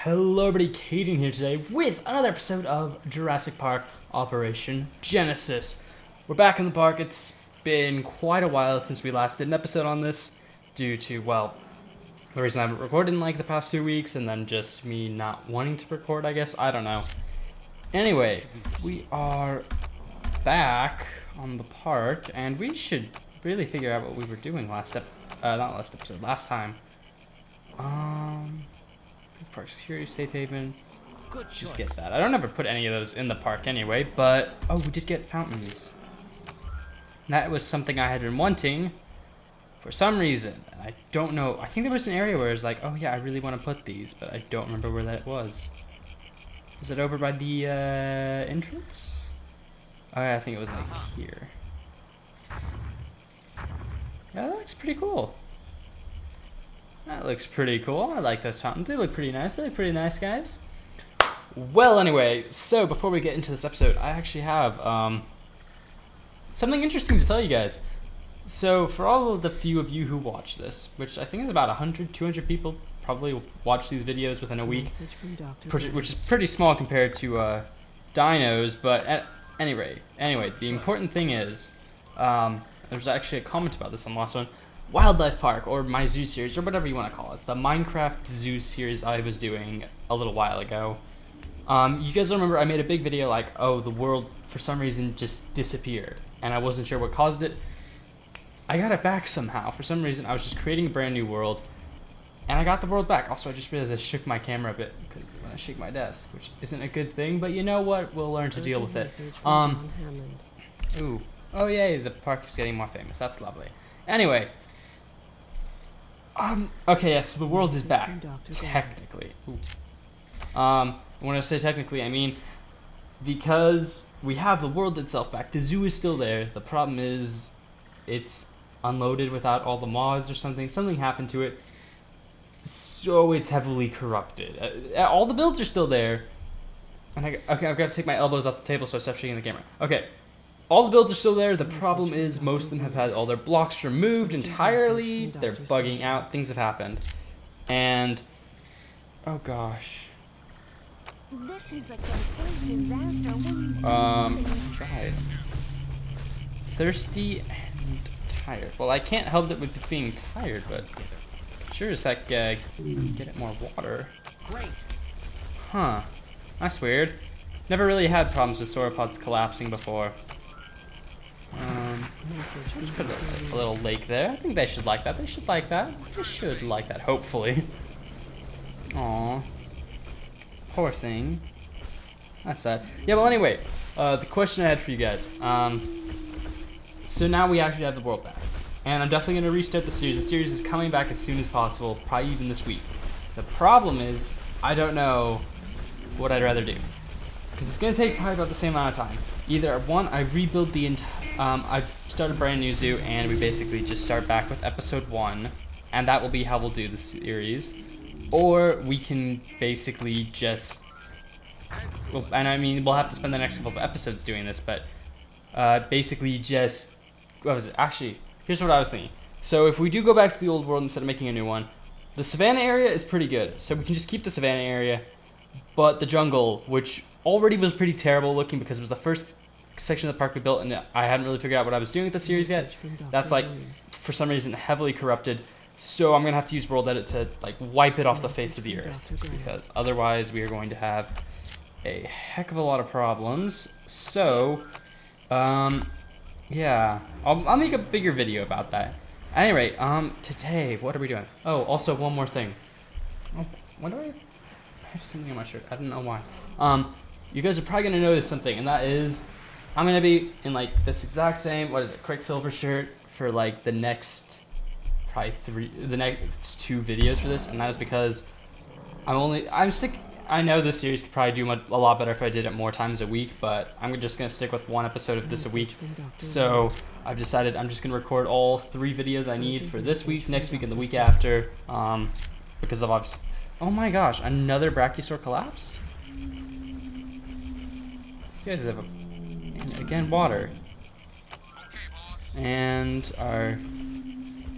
Hello everybody, Caden here today with another episode of Jurassic Park Operation Genesis. We're back in the park. It's been quite a while since we last did an episode on this due to, well, the reason I haven't recorded in like the past 2 weeks and then just me not wanting to record, I guess. I don't know. Anyway, we are back on the park and we should really figure out what we were doing last time. Park security, safe haven. Just get that. I don't ever put any of those in the park anyway, but oh, we did get fountains. That was something I had been wanting for some reason. And I don't know. I think there was an area where it was like, oh yeah, I really want to put these, but I don't remember where that was. Was it over by the entrance? Oh yeah, I think it was like here. Yeah, that looks pretty cool. That looks pretty cool. I like those fountains. They look pretty nice. They look pretty nice, guys. Well, anyway, so before we get into this episode, I actually have something interesting to tell you guys. So for all of the few of you who watch this, which I think is about 100, 200 people probably watch these videos within a week, which is pretty small compared to dinos, but at any rate, anyway, the important thing is, there's actually a comment about this on the last one. Wildlife Park, or my zoo series, or whatever you want to call it. The Minecraft zoo series I was doing a little while ago. You guys remember I made a big video like, oh, the world for some reason just disappeared. And I wasn't sure what caused it. I got it back somehow. For some reason, I was just creating a brand new world. And I got the world back. Also, I just realized I shook my camera a bit when I shake my desk, which isn't a good thing. But you know what? We'll learn to deal with it. Ooh. Oh, yay, the park is getting more famous. That's lovely. Anyway. Okay, yeah, so the world is back, technically. Ooh. When I say technically, I mean, because we have the world itself back, the zoo is still there. The problem is, it's unloaded without all the mods or something. Something happened to it, so it's heavily corrupted. All the builds are still there. And okay, I've got to take my elbows off the table so I stop shaking the camera. Okay. All the builds are still there. The problem is most of them have had all their blocks removed entirely. They're bugging out. Things have happened. And, oh gosh. This is a complete disaster. Tried. Thirsty and tired. Well, I can't help it with being tired, but sure as heck get it more water. Huh. That's weird. Never really had problems with sauropods collapsing before. Just put a little lake there. I think they should like that. They should like that. They should like that, hopefully. Aw. Poor thing. That's sad. Yeah, well, anyway, the question I had for you guys. So now we actually have the world back. And I'm definitely going to restart the series. The series is coming back as soon as possible, probably even this week. The problem is, I don't know what I'd rather do. Because it's going to take probably about the same amount of time. Either one, I rebuild the entire, I start a brand new zoo and we basically just start back with episode 1, and that will be how we'll do the series. Or we can basically just, well, and I mean, we'll have to spend the next couple of episodes doing this, but basically just, what was it? Actually, here's what I was thinking. So if we do go back to the old world instead of making a new one, the savannah area is pretty good. So we can just keep the savannah area, but the jungle, which already was pretty terrible looking because it was the first section of the park we built and I hadn't really figured out what I was doing with the series yet. That's like, for some reason, heavily corrupted. So I'm going to have to use World Edit to like wipe it off the face of the earth, because otherwise we are going to have a heck of a lot of problems. So, yeah, I'll make a bigger video about that. At any rate, today, what are we doing? Oh, also one more thing. Oh, why do I have something on my shirt? I don't know why. You guys are probably going to notice something, and that is I'm going to be in like this exact same, what is it, Quicksilver shirt for like the next the next 2 videos for this, and that is because I'm sick. I know this series could probably do a lot better if I did it more times a week, but I'm just going to stick with 1 episode of this a week. So I've decided I'm just going to record all 3 videos I need for this week, next week, and the week after, because of obviously, oh my gosh, another brachiosaur collapsed? You guys have again water, and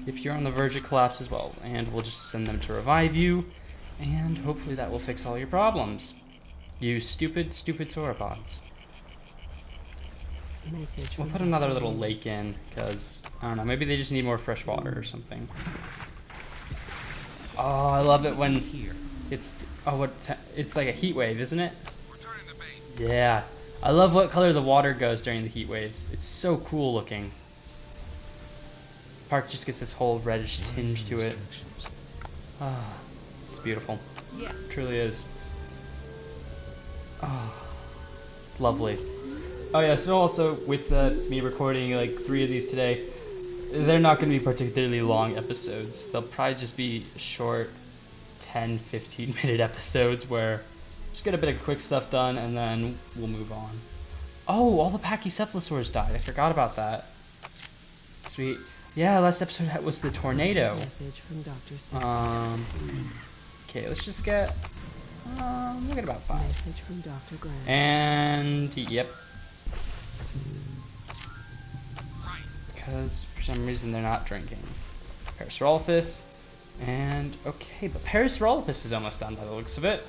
if you're on the verge of collapse as well, and we'll just send them to revive you. And hopefully that will fix all your problems. You stupid, stupid sauropods. We'll put another little lake in, because, I don't know, maybe they just need more fresh water or something. Oh, I love it when it's, it's like a heat wave, isn't it? Yeah. I love what color the water goes during the heat waves. It's so cool looking. Park just gets this whole reddish tinge to it. Ah, it's beautiful. Yeah. It truly is. Oh, it's lovely. Oh yeah, so also with me recording like 3 of these today, they're not going to be particularly long episodes. They'll probably just be short 10, 15 minute episodes where just get a bit of quick stuff done and then we'll move on. Oh, all the pachycephalosaurs died. I forgot about that. Sweet. Yeah, last episode was the tornado. Okay, let's just get we'll get about 5. And yep. Because for some reason they're not drinking. Parasaurolophus. And okay, but Parasaurolophus is almost done by the looks of it.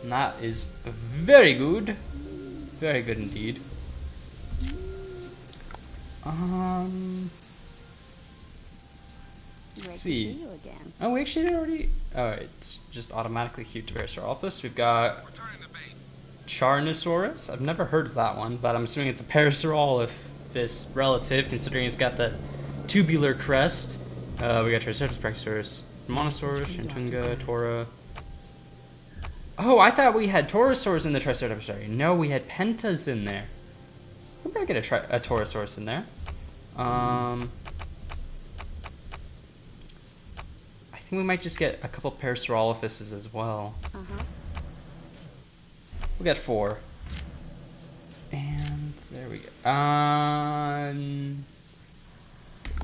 And that is very good. Very good indeed. Let's see. Oh, we actually already. Oh, it's just automatically queued to Parasaurolophus. We've got Carnivores. I've never heard of that one, but I'm assuming it's a Parasaurolophus relative, considering it's got the tubular crest. We got Triceratops, Brachiosaurus, Monosaurus, Shantunga, Tora. Oh, I thought we had Torosaurs in the Triceratops. Sorry, no, we had Pentas in there. We better get a Torosaurus in there. I think we might just get a couple Parasaurolophuses as well. We'll get 4. And there we go.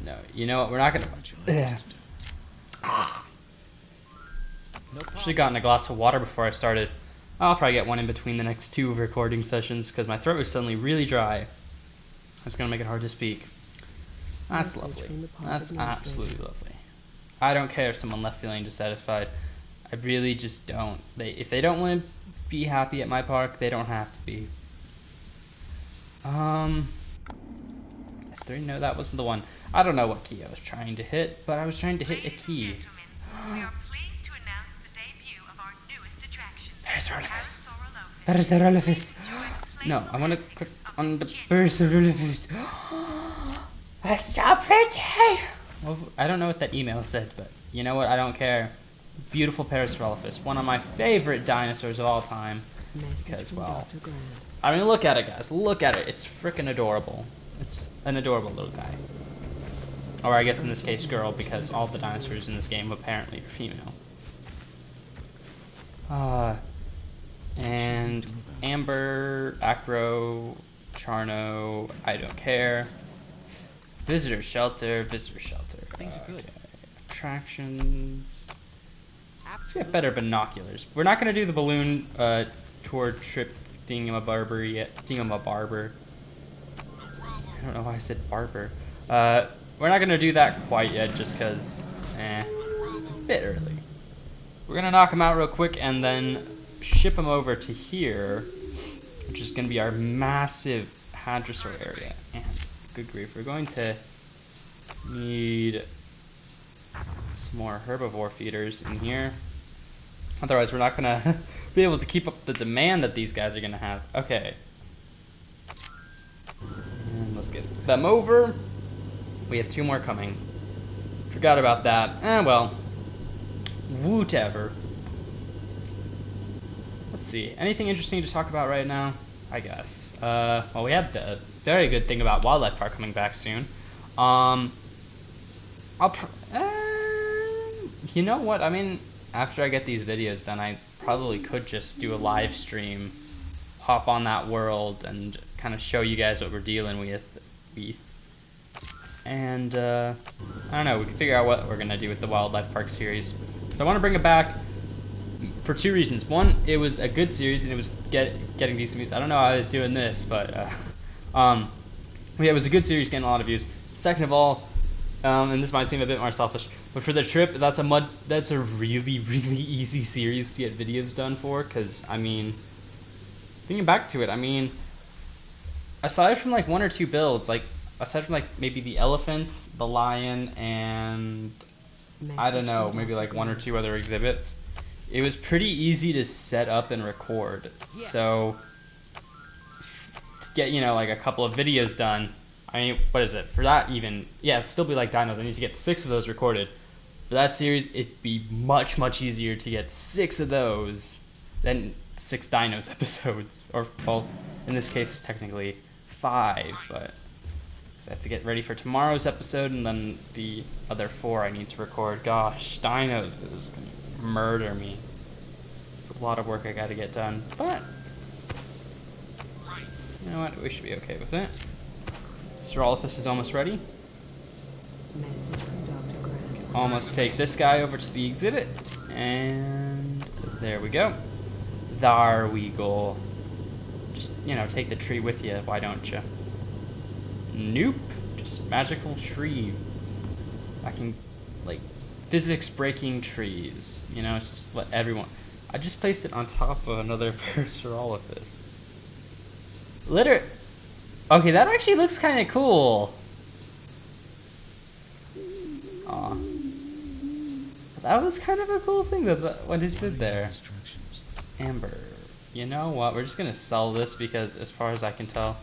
No, you know what? We're not gonna. Yeah. Should have gotten a glass of water before I started. I'll probably get one in between the next 2 recording sessions because my throat was suddenly really dry. It's gonna make it hard to speak. That's lovely. That's absolutely lovely. I don't care if someone left feeling dissatisfied. I really just don't. If they don't want to be happy at my park, they don't have to be. 3, no, that wasn't the one. I don't know what key I was trying to hit, but I was trying to hit a key. We are pleased to announce the debut of our newest attraction, Parasaurolophus. Parasaurolophus. No, I want to click on the Parasaurolophus. That's so pretty. Well, I don't know what that email said, but you know what? I don't care. Beautiful Parasaurolophus, one of my favorite dinosaurs of all time. Because, well, I mean, look at it, guys. Look at it. It's freaking adorable. It's an adorable little guy. Or I guess in this case, girl, because all the dinosaurs in this game apparently are female. And Amber, Acro, Charno, I don't care. Visitor shelter, visitor shelter. Things are good. Attractions. Let's get better binoculars. We're not gonna do the balloon tour trip thingamabarber yet. Thingamabarber. I don't know why I said barber. We're not gonna do that quite yet, just cause, it's a bit early. We're gonna knock them out real quick and then ship them over to here, which is gonna be our massive hadrosaur area. And good grief, we're going to need some more herbivore feeders in here. Otherwise, we're not gonna be able to keep up the demand that these guys are gonna have. Okay. And let's get them over. We have 2 more coming. Forgot about that. Well. Whatever. Let's see. Anything interesting to talk about right now? I guess. Well, we had the very good thing about Wildlife Park coming back soon. You know what? I mean, after I get these videos done, I probably could just do a live stream, hop on that world, and kind of show you guys what we're dealing with. And, I don't know, we can figure out what we're going to do with the Wildlife Park series. So I want to bring it back for 2 reasons. One, it was a good series, and it was getting decent views. I don't know how I was doing this, but, yeah, it was a good series, getting a lot of views. Second of all, and this might seem a bit more selfish, But for the trip, that's a really, really easy series to get videos done for, because, I mean, thinking back to it, I mean, aside from like 1 or 2 builds, like, aside from like maybe the elephant, the lion, and I don't know, maybe like 1 or 2 other exhibits, it was pretty easy to set up and record. So, to get, you know, like a couple of videos done, I mean, what is it? For that even, yeah, it'd still be like dinos. I need to get 6 of those recorded. For that series, it'd be much, much easier to get 6 of those than 6 dinos episodes. Or, well, in this case, technically 5, but I have to get ready for tomorrow's episode, and then the other 4 I need to record. Gosh, dinos is gonna murder me. It's a lot of work I gotta get done, but you know what? We should be okay with it. Parasaurolophus is almost ready. Almost take this guy over to the exhibit, and there we go. There we go. Just, you know, take the tree with you, why don't you? Nope, just magical tree. I can, like, physics breaking trees. You know, it's just let everyone. I just placed it on top of another Parasaurolophus. Okay, that actually looks kind of cool. Aw. That was kind of a cool thing what it did there. Amber. You know what? We're just gonna sell this because, as far as I can tell,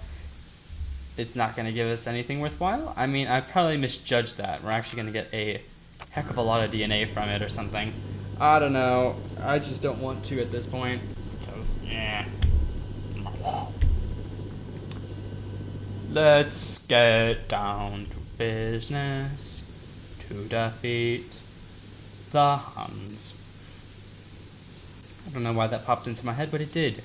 it's not gonna give us anything worthwhile. I mean, I probably misjudged that. We're actually gonna get a heck of a lot of DNA from it or something. I don't know. I just don't want to at this point because, yeah. Let's get down to business to defeat the Huns. I don't know why that popped into my head, but it did.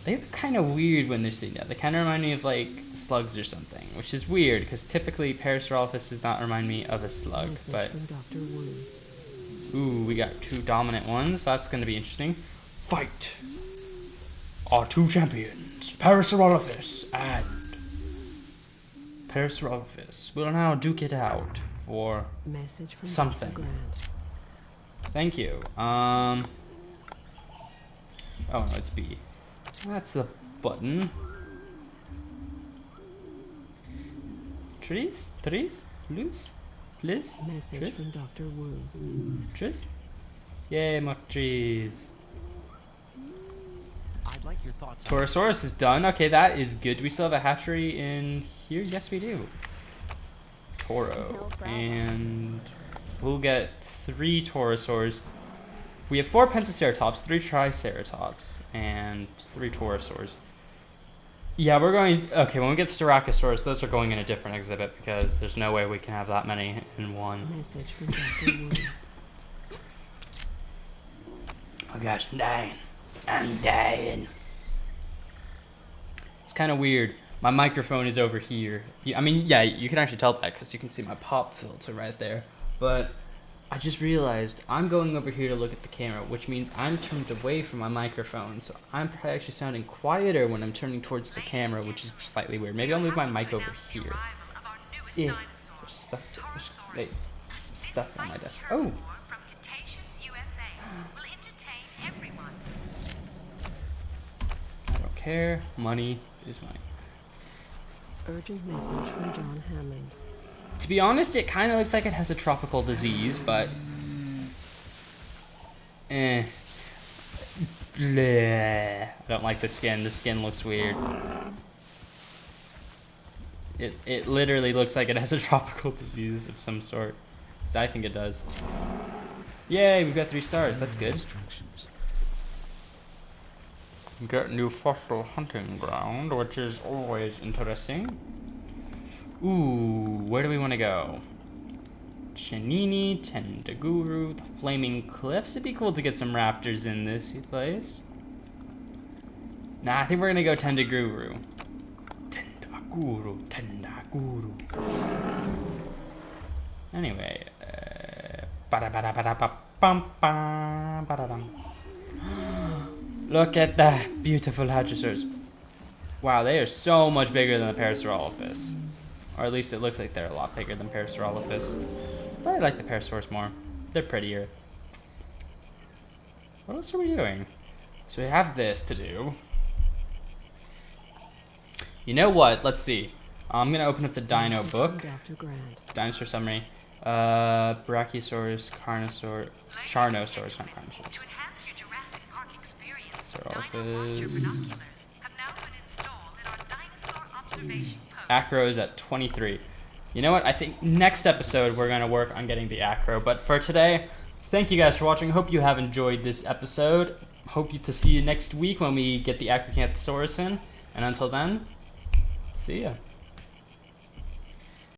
They look kind of weird when they're sitting down. They kind of remind me of like slugs or something, which is weird because typically Parasaurolophus does not remind me of a slug. But ooh, we got 2 dominant ones. That's going to be interesting. Fight! Our 2 champions, Parasaurolophus and Parasaurolophus, will now duke it out for something. Thank you. Oh no, it's B. That's the button. Trees? Blues? Please? Trees? Trees? Yay, more trees. I'd like your thoughts. Torosaurus is done. Okay, that is good. Do we still have a hatchery in here? Yes, we do. Toro. And we'll get 3 Torosaurs. We have 4 Pentaceratops, 3 Triceratops, and 3 Torosaurs. Yeah, we're going... Okay, when we get Styracosaurus, those are going in a different exhibit because there's no way we can have that many in one. Oh gosh, I'm dying. I'm dying. It's kind of weird. My microphone is over here. I mean, yeah, you can actually tell that because you can see my pop filter right there. But I just realized I'm going over here to look at the camera, which means I'm turned away from my microphone. So I'm probably actually sounding quieter when I'm turning towards the camera, which is slightly weird. Maybe I'll move my mic over here. Yeah. Wait. Stuff on my desk. Oh. I don't care. Money is money. Urgent message from John Hammond. To be honest, it kind of looks like it has a tropical disease, but... Bleh. I don't like the skin. The skin looks weird. It literally looks like it has a tropical disease of some sort. So I think it does. Yay, we've got 3 stars. That's good. Get new fossil hunting ground, which is always interesting. Ooh, where do we want to go? Chenini, Tendaguru, the Flaming Cliffs. It'd be cool to get some raptors in this place. Nah, I think we're gonna go Tendaguru. Tendaguru. Anyway, look at the beautiful hadrosaurs. Wow, they are so much bigger than the Parasaurolophus. Or at least it looks like they're a lot bigger than Parasaurolophus. But I like the Parasaurs more. They're prettier. What else are we doing? So we have this to do. You know what? Let's see. I'm gonna open up the Dino book. Dr. Grant. Dinosaur summary. Brachiosaurus, Charnosaurs, not Carnosaurs. To enhance your Jurassic Park experience, Parasaurolophus. Dino Watcher binoculars have now been installed in our dinosaur observation post. Acro's at 23. You know what? I think next episode we're gonna work on getting the acro. But for today, thank you guys for watching. Hope you have enjoyed this episode. Hope to see you next week when we get the Acrocanthosaurus in. And until then, see ya.